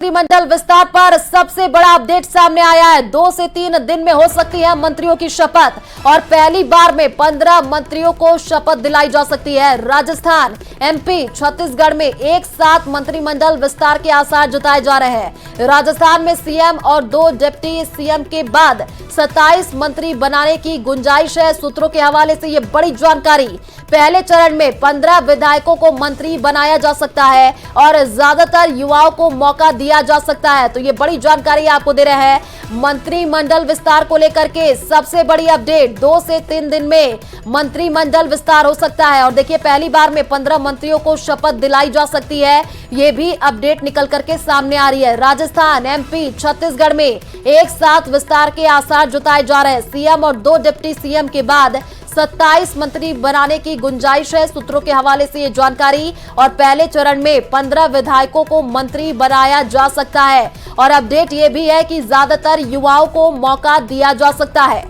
मंत्रिमंडल विस्तार पर सबसे बड़ा अपडेट सामने आया है। 2 से 3 दिन में हो सकती है मंत्रियों की शपथ और पहली बार में 15 मंत्रियों को शपथ दिलाई जा सकती है। राजस्थान, एमपी, छत्तीसगढ़ में एक साथ मंत्रिमंडल विस्तार के आसार जताए जा रहे हैं। राजस्थान में सीएम और 2 डिप्टी सीएम के बाद 27 मंत्री बनाने की गुंजाइश है। सूत्रों के हवाले से ये बड़ी जानकारी। पहले चरण में 15 विधायकों को मंत्री बनाया जा सकता है और ज्यादातर युवाओं को मौका दिया जा सकता है। तो ये बड़ी जानकारी आपको दे रहे हैं मंत्रिमंडल विस्तार को लेकर के सबसे बड़ी अपडेट। 2 से 3 दिन में मंत्रिमंडल विस्तार हो सकता है और देखिए पहली बार में 15 मंत्रियों को शपथ दिलाई जा सकती है। ये भी अपडेट निकल करके सामने आ रही है। राजस्थान, एमपी, छत्तीसगढ़ में एक साथ विस्तार के आसार जताए जा रहे हैं। सीएम और 2 डिप्टी सीएम के बाद 27 मंत्री बनाने की गुंजाइश है। सूत्रों के हवाले से ये जानकारी। और पहले चरण में 15 विधायकों को मंत्री बनाया जा सकता है और अपडेट ये भी है कि ज्यादातर युवाओं को मौका दिया जा सकता है।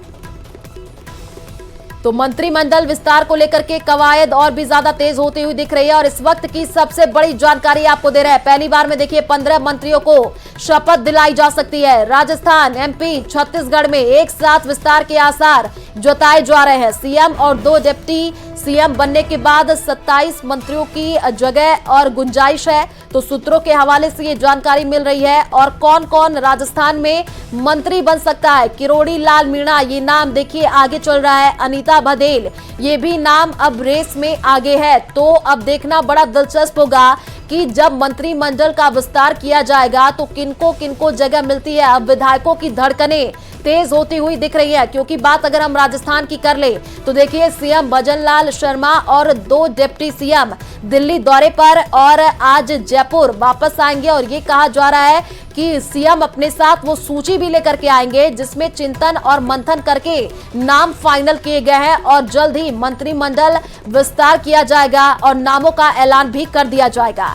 तो मंत्रिमंडल विस्तार को लेकर के कवायद और भी ज्यादा तेज होती हुई दिख रही है और इस वक्त की सबसे बड़ी जानकारी आपको दे रहे हैं। पहली बार में देखिए 15 मंत्रियों को शपथ दिलाई जा सकती है। राजस्थान, एमपी, छत्तीसगढ़ में एक साथ विस्तार के आसार जताए जा रहे हैं। सीएम और 2 डिप्टी सीएम बनने के बाद 27 मंत्रियों की जगह और गुंजाइश है। तो सूत्रों के हवाले से ये जानकारी मिल रही है। और कौन कौन राजस्थान में मंत्री बन सकता है? किरोड़ी लाल मीणा, ये नाम देखिए आगे चल रहा है। अनीता बघेल, ये भी नाम अब रेस में आगे है। तो अब देखना बड़ा दिलचस्प होगा कि जब मंत्रिमंडल का विस्तार किया जाएगा तो किनको किनको जगह मिलती है। अब विधायकों की धड़कनें तेज होती हुई दिख रही है क्योंकि बात अगर हम राजस्थान की कर ले तो देखिए सीएम भजनलाल शर्मा और 2 डिप्टी सीएम दिल्ली दौरे पर और आज जयपुर वापस आएंगे और ये कहा जा रहा है कि सीएम अपने साथ वो सूची भी लेकर के आएंगे जिसमें चिंतन और मंथन करके नाम फाइनल किए गए हैं और जल्द ही मंत्रिमंडल विस्तार किया जाएगा और नामों का ऐलान भी कर दिया जाएगा।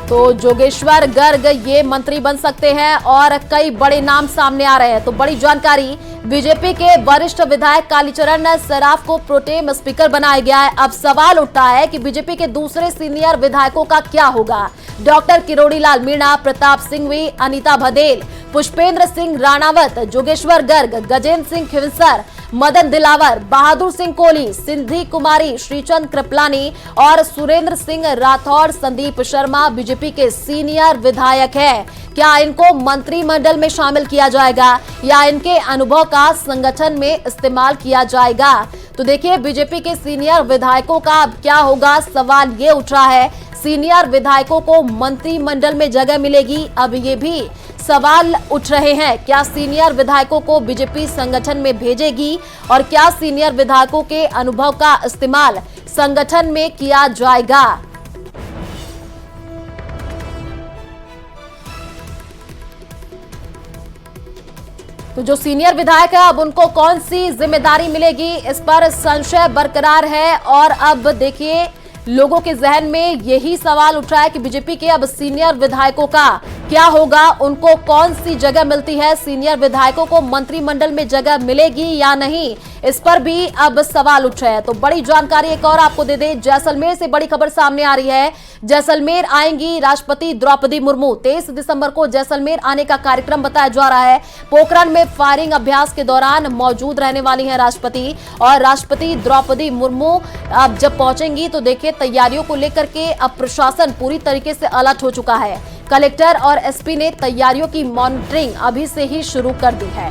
तो जोगेश्वर गर्ग ये मंत्री बन सकते हैं और कई बड़े नाम सामने आ रहे हैं। तो बड़ी जानकारी, बीजेपी के वरिष्ठ विधायक कालीचरण सराफ को प्रोटेम स्पीकर बनाया गया है। अब सवाल उठता है कि बीजेपी के दूसरे सीनियर विधायकों का क्या होगा। डॉक्टर किरोड़ी लाल मीणा, प्रताप सिंघवी, अनीता बघेल, पुष्पेंद्र सिंह राणावत, जोगेश्वर गर्ग, गजेंद्र सिंह खिवसर, मदन दिलावर, बहादुर सिंह कोहली, सिंधी कुमारी, श्रीचंद कृपलानी और सुरेंद्र सिंह राठौड़, संदीप शर्मा बीजेपी के सीनियर विधायक हैं। क्या इनको मंत्रिमंडल में शामिल किया जाएगा या इनके अनुभव का संगठन में इस्तेमाल किया जाएगा? तो देखिए बीजेपी के सीनियर विधायकों का अब क्या होगा, सवाल ये उठ रहा है। सीनियर विधायकों को मंत्रिमंडल में जगह मिलेगी? अब ये भी सवाल उठ रहे हैं। क्या सीनियर विधायकों को बीजेपी संगठन में भेजेगी और क्या सीनियर विधायकों के अनुभव का इस्तेमाल संगठन में किया जाएगा? तो जो सीनियर विधायक है अब उनको कौन सी जिम्मेदारी मिलेगी, इस पर संशय बरकरार है। और अब देखिए लोगों के जहन में यही सवाल उठ रहा है कि बीजेपी के अब सीनियर विधायकों का क्या होगा, उनको कौन सी जगह मिलती है, सीनियर विधायकों को मंत्रिमंडल में जगह मिलेगी या नहीं, इस पर भी अब सवाल उठ रहे हैं। तो बड़ी जानकारी एक और आपको दे दें, जैसलमेर से बड़ी खबर सामने आ रही है। जैसलमेर आएंगी राष्ट्रपति द्रौपदी मुर्मू। 23 दिसंबर को जैसलमेर आने का कार्यक्रम बताया जा रहा है। पोखरण में फायरिंग अभ्यास के दौरान मौजूद रहने वाली हैं राष्ट्रपति और राष्ट्रपति द्रौपदी मुर्मू अब जब पहुंचेंगी तो देखिए तैयारियों को लेकर के अब प्रशासन पूरी तरीके से अलर्ट हो चुका है। कलेक्टर और एसपी ने तैयारियों की मॉनिटरिंग अभी से ही शुरू कर दी है।